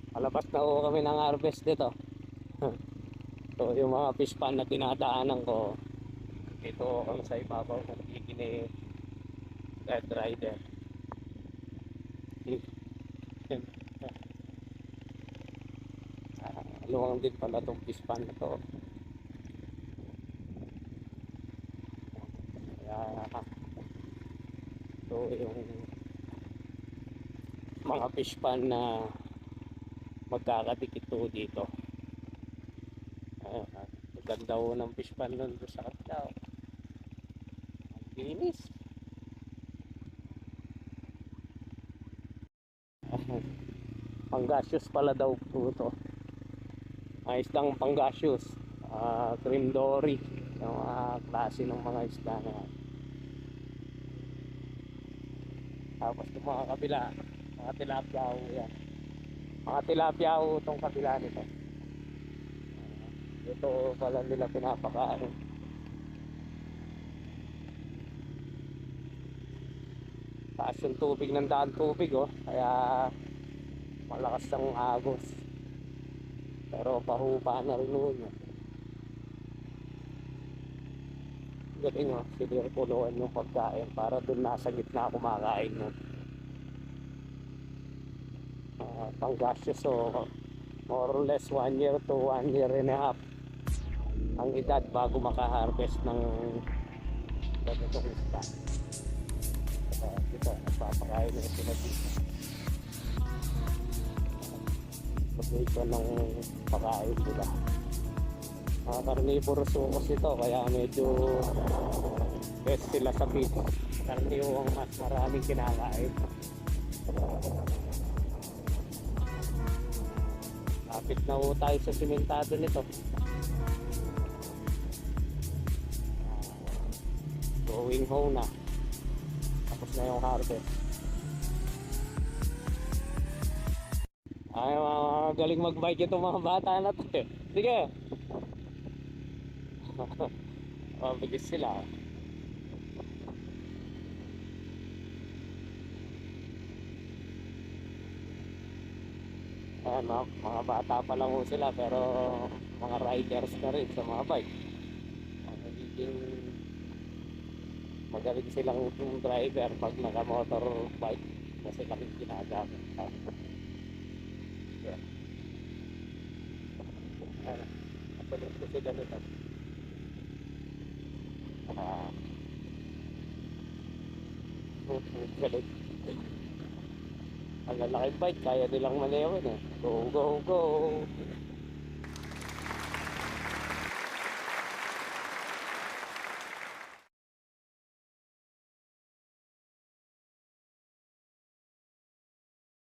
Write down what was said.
Palabas na ho kami ng harvest dito. So yung mga fish pan na dinadaanan ko, ito kami sa ibabaw ng Bikini Red Rider. Luwang din pala itong fish pan na to. Kaya ito yung mga fish pan na magkakadikit to dito. Ganda ho ng fish pan nun sa kapila. Ang linis. Pangasius pala daw po ito. Mga isdang pangasius, cream dory, yung mga klase ng mga isda na yan. Tapos yung mga kabila, mga tilapia ho yan. Mga tilapia ho itong kabila nito. Ito pala nila pinapakain. Taas yung tubig ng daan tubig oh, kaya malakas ang agos. Pero pahupa na rin nun. Galing oh, sinirkuluan yung pagkain para dun nasa gitna kumakain nun. Pangasius so more or less 1 year to 1 year and a half ang edad bago makaharvest ng ganitong isda. Dito nagpapakain na sila dito. Location ng pakain nila. Mga carnivorous kasi ito kaya medyo best sila sa feed. Karniwang mas maraming kinakain. Kapit na ho tayo sa simentado nito. Going home na. Tapos na yung harvest. Ay, galing mag-bike itong mga bata na to eh. Sige. Mabilis sila. Ayan, mga bata pa lang ho sila pero mga riders na rin sa mga bike. Magiging magaling silang driver pag naka-motor bike kasi kaming ginagamit. Yeah. Napalit ko sila nito. Galing. Ang lalaking bike, kaya nilang manewin eh. Go, go, go!